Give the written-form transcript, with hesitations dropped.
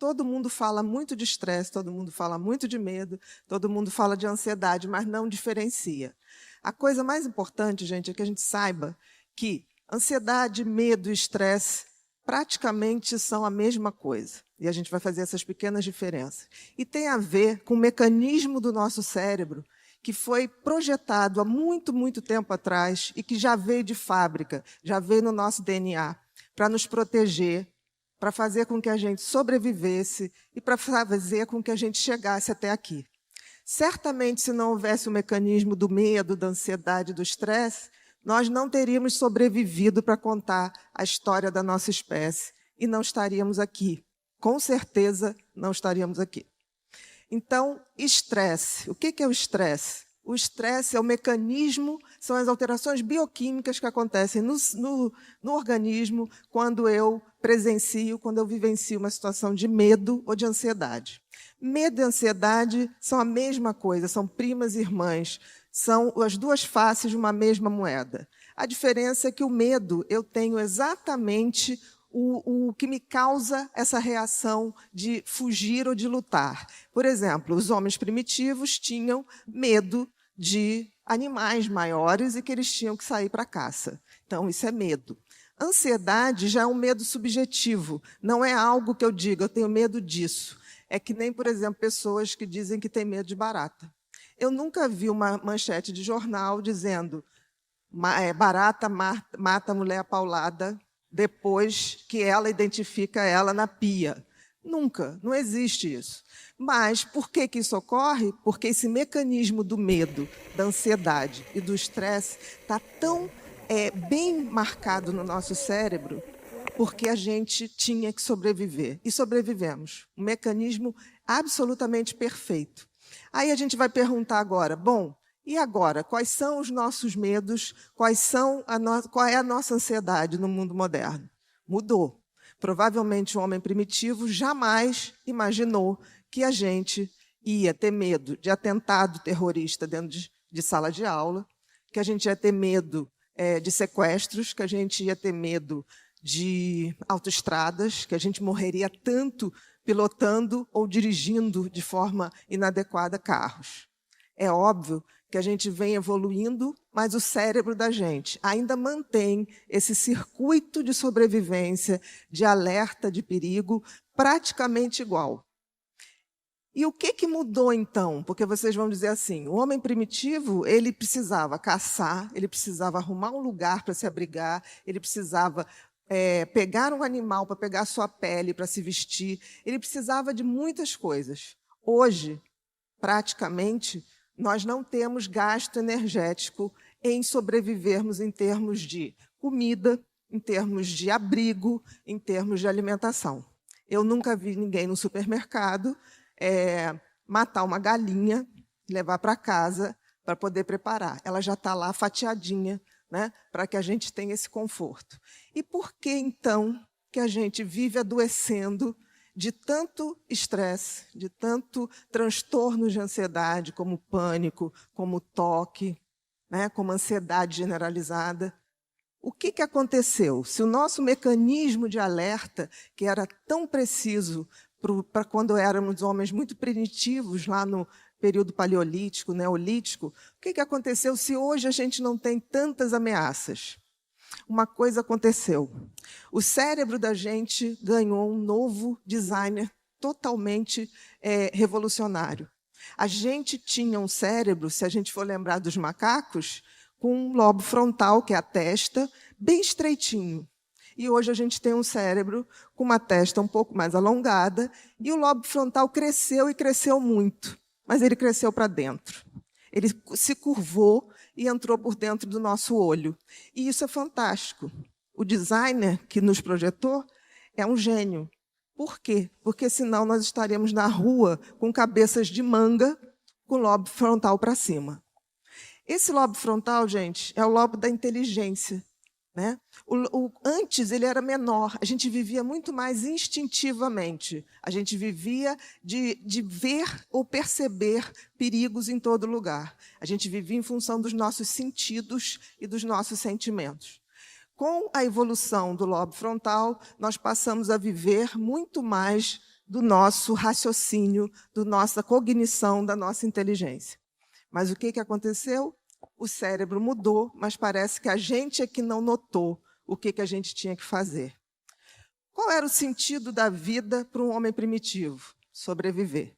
todo mundo fala muito de estresse, todo mundo fala muito de medo, todo mundo fala de ansiedade, mas não diferencia. A coisa mais importante, gente, é que a gente saiba que ansiedade, medo e estresse praticamente são a mesma coisa. E a gente vai fazer essas pequenas diferenças. E tem a ver com o mecanismo do nosso cérebro que foi projetado há muito, muito tempo atrás e que já veio de fábrica, já veio no nosso DNA, para nos proteger, para fazer com que a gente sobrevivesse e para fazer com que a gente chegasse até aqui. Certamente, se não houvesse o mecanismo do medo, da ansiedade, do estresse, nós não teríamos sobrevivido para contar a história da nossa espécie e não estaríamos aqui. Com certeza, não estaríamos aqui. Então, estresse. O que é o estresse? O estresse é o mecanismo, são as alterações bioquímicas que acontecem no organismo quando eu presencio, quando eu vivencio uma situação de medo ou de ansiedade. Medo e ansiedade são a mesma coisa, são primas irmãs, são as duas faces de uma mesma moeda. A diferença é que o medo eu tenho exatamente o que me causa essa reação de fugir ou de lutar. Por exemplo, os homens primitivos tinham medo de animais maiores e que eles tinham que sair para a caça. Então, isso é medo. Ansiedade já é um medo subjetivo, não é algo que eu diga, eu tenho medo disso. É que nem, por exemplo, pessoas que dizem que têm medo de barata. Eu nunca vi uma manchete de jornal dizendo barata mata a mulher apaulada depois que ela identifica ela na pia. Nunca, não existe isso. Mas por que isso ocorre? Porque esse mecanismo do medo, da ansiedade e do estresse está tão bem marcado no nosso cérebro porque a gente tinha que sobreviver. E sobrevivemos. Um mecanismo absolutamente perfeito. Aí a gente vai perguntar agora, bom, e agora? Quais são os nossos medos? Qual é a nossa ansiedade no mundo moderno? Mudou. Provavelmente o homem primitivo jamais imaginou que a gente ia ter medo de atentado terrorista dentro de sala de aula, que a gente ia ter medo de sequestros, que a gente ia ter medo de autoestradas, que a gente morreria tanto pilotando ou dirigindo de forma inadequada carros. É óbvio que a gente vem evoluindo, mas o cérebro da gente ainda mantém esse circuito de sobrevivência, de alerta de perigo, praticamente igual. E o que mudou, então? Porque vocês vão dizer assim, o homem primitivo, ele precisava caçar, ele precisava arrumar um lugar para se abrigar, ele precisava pegar um animal para pegar a sua pele, para se vestir, ele precisava de muitas coisas. Hoje, praticamente, nós não temos gasto energético em sobrevivermos em termos de comida, em termos de abrigo, em termos de alimentação. Eu nunca vi ninguém no supermercado matar uma galinha, levar para casa para poder preparar. Ela já está lá fatiadinha, né, para que a gente tenha esse conforto. E por que, então, que a gente vive adoecendo de tanto estresse, de tanto transtorno de ansiedade, como pânico, como toque, né, como ansiedade generalizada? O que aconteceu? Se o nosso mecanismo de alerta, que era tão preciso para quando éramos homens muito primitivos, lá no período paleolítico, neolítico, o que aconteceu se hoje a gente não tem tantas ameaças? Uma coisa aconteceu. O cérebro da gente ganhou um novo designer totalmente revolucionário. A gente tinha um cérebro, se a gente for lembrar dos macacos, com um lobo frontal, que é a testa, bem estreitinho. E hoje a gente tem um cérebro com uma testa um pouco mais alongada, e o lobo frontal cresceu e cresceu muito, mas ele cresceu para dentro. Ele se curvou e entrou por dentro do nosso olho. E isso é fantástico. O designer que nos projetou é um gênio. Por quê? Porque senão nós estaríamos na rua com cabeças de manga, com o lobo frontal para cima. Esse lobo frontal, gente, é o lobo da inteligência, né? Antes ele era menor, a gente vivia muito mais instintivamente. A gente vivia de ver ou perceber perigos em todo lugar. A gente vivia em função dos nossos sentidos e dos nossos sentimentos. Com a evolução do lobo frontal, nós passamos a viver muito mais do nosso raciocínio, da nossa cognição, da nossa inteligência. Mas o que aconteceu? O cérebro mudou, mas parece que a gente é que não notou o que a gente tinha que fazer. Qual era o sentido da vida para um homem primitivo? Sobreviver.